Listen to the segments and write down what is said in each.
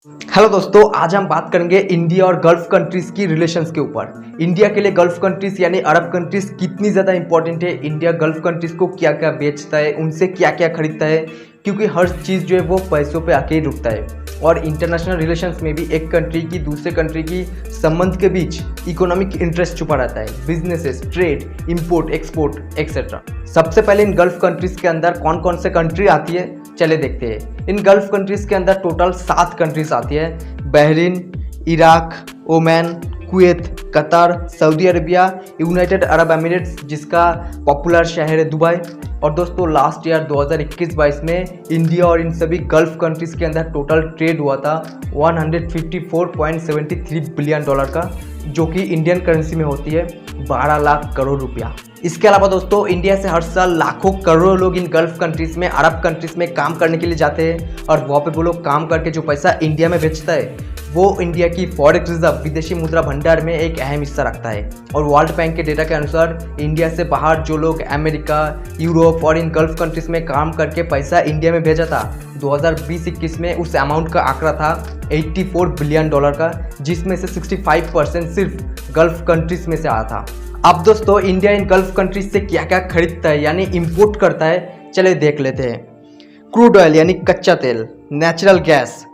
Hello दोस्तों, आज हम बात करेंगे इंडिया और गल्फ कंट्रीज की रिलेशंस के ऊपर। इंडिया के लिए गल्फ कंट्रीज यानी अरब कंट्रीज कितनी ज़्यादा इंपॉर्टेंट है, इंडिया गल्फ कंट्रीज को क्या क्या बेचता है, उनसे क्या क्या खरीदता है, क्योंकि हर चीज़ जो है वो पैसों पे आके ही रुकता है। और इंटरनेशनल रिलेशंस में भी एक कंट्री की दूसरे कंट्री की संबंध के बीच इकोनॉमिक इंटरेस्ट छुपा रहता है, businesses, trade, import, export etcetera. सबसे पहले इन गल्फ कंट्रीज के अंदर कौन कौन से कंट्री आती है, चले देखते हैं। इन गल्फ कंट्रीज के अंदर टोटल 7 कंट्रीज आती है: Bahrain, Iraq, Oman, Kuwait, Qatar, Saudi Arabia, United Arab Emirates जिसका पॉपुलर शहर है दुबई। और दोस्तों लास्ट ईयर 2021-22 में इंडिया और इन सभी गल्फ कंट्रीज के अंदर टोटल ट्रेड हुआ था 154.73 बिलियन डॉलर का, जो कि इंडियन करेंसी में होती है 12 लाख करोड़ रुपया। इसके अलावा दोस्तों इंडिया से हर साल लाखों करोड़ों लोग इन गल्फ कंट्रीज में, अरब कंट्रीज में काम करने के लिए जाते हैं और वहाँ पे वो लोग काम करके जो पैसा इंडिया में भेजता है वो इंडिया की फॉरेक्स रिजर्व, विदेशी मुद्रा भंडार में एक अहम हिस्सा रखता है। और वर्ल्ड बैंक के डेटा के अनुसार इंडिया से बाहर जो लोग अमेरिका, यूरोप और इन गल्फ कंट्रीज में काम करके पैसा इंडिया में भेजा था 2020-21 में उस अमाउंट का आंकड़ा था 84 बिलियन डॉलर का, जिसमें से 65% सिर्फ गल्फ कंट्रीज में से आया था। अब दोस्तों इंडिया इन गल्फ कंट्रीज से क्या क्या खरीदता है यानी इंपोर्ट करता है, चले देख लेते हैं। क्रूड ऑयल यानी कच्चा तेल, नेचुरल गैस,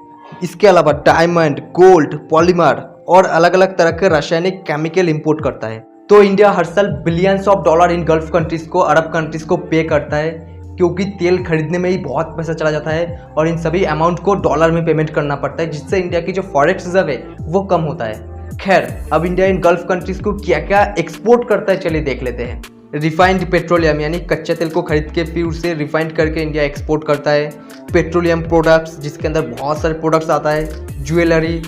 इसके अलावा डायमंड, गोल्ड, पॉलीमर और अलग अलग तरह के रासायनिक केमिकल इंपोर्ट करता है। तो इंडिया हर साल billions of dollar in gulf countries को, अरब कंट्रीज को पे करता है, क्योंकि तेल खरीदने में ही बहुत पैसा चला जाता है और इन सभी अमाउंट को डॉलर में पेमेंट करना पड़ता है, जिससे इंडिया की जो फॉरेक्स रिजर्व है वो कम होता है। खैर, अब इंडिया इन गल्फ कंट्रीज को क्या क्या एक्सपोर्ट करता है, चलिए देख लेते हैं। रिफाइंड पेट्रोलियम यानी कच्चे तेल को खरीद के फिर उसे रिफाइंड करके इंडिया एक्सपोर्ट करता है। पेट्रोलियम प्रोडक्ट्स जिसके अंदर बहुत सारे प्रोडक्ट्स आता है, jewellery,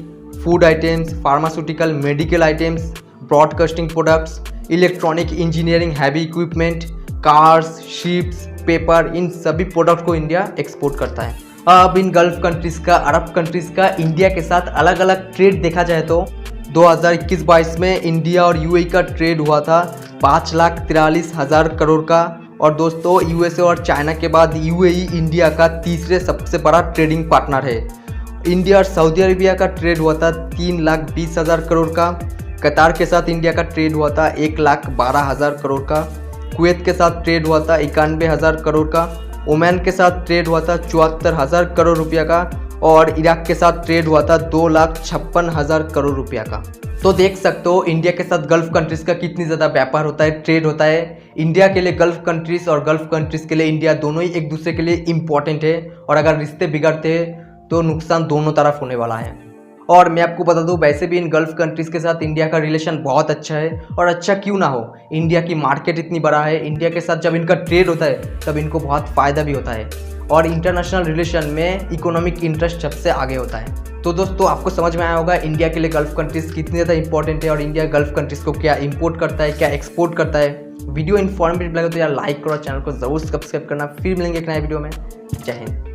food items, pharmaceutical, medical items, broadcasting products, electronic engineering, heavy equipment, cars, ships, paper, इन सभी प्रोडक्ट को इंडिया एक्सपोर्ट करता है। अब इन गल्फ कंट्रीज का, अरब कंट्रीज का इंडिया के साथ अलग अलग ट्रेड देखा जाए तो 2021-22 में इंडिया और यूएई का ट्रेड हुआ था 5,43,000 करोड़ का। और दोस्तों यूएसए और चाइना के बाद यूएई इंडिया का तीसरे सबसे बड़ा ट्रेडिंग पार्टनर है। इंडिया और सऊदी अरबिया का ट्रेड हुआ था 3,20,000 करोड़ का। कतार के साथ इंडिया का ट्रेड हुआ था 1,12,000 करोड़ का। कुवैत के साथ ट्रेड हुआ था 91,000 करोड़ का। ओमान के साथ ट्रेड हुआ था 74,000 करोड़ रुपया का। और इराक के साथ ट्रेड हुआ था 2,56,000 करोड़ रुपया का। तो देख सकते हो इंडिया के साथ गल्फ कंट्रीज का कितनी ज़्यादा व्यापार होता है, ट्रेड होता है। इंडिया के लिए गल्फ कंट्रीज और गल्फ कंट्रीज के लिए इंडिया दोनों ही एक दूसरे के लिए इम्पॉर्टेंट है, और अगर रिश्ते बिगड़ते हैं तो नुकसान दोनों तरफ होने वाला है। और मैं आपको बता दूं, वैसे भी इन गल्फ कंट्रीज़ के साथ इंडिया का रिलेशन बहुत अच्छा है, और अच्छा क्यों ना हो, इंडिया की मार्केट इतनी बड़ा है, इंडिया के साथ जब इनका ट्रेड होता है तब इनको बहुत फ़ायदा भी होता है, और इंटरनेशनल रिलेशन में इकोनॉमिक इंटरेस्ट सबसे आगे होता है। तो दोस्तों आपको समझ में आया होगा इंडिया के लिए गल्फ कंट्रीज़ कितनी ज़्यादा इंपॉर्टेंट है, और इंडिया गल्फ कंट्रीज़ को क्या इंपोर्ट करता है, क्या एक्सपोर्ट करता है। वीडियो इन्फॉर्मेटिव लगे तो यार लाइक करो, चैनल को ज़रूर सब्सक्राइब करना। फिर मिलेंगे एक नए वीडियो में। जय हिंद।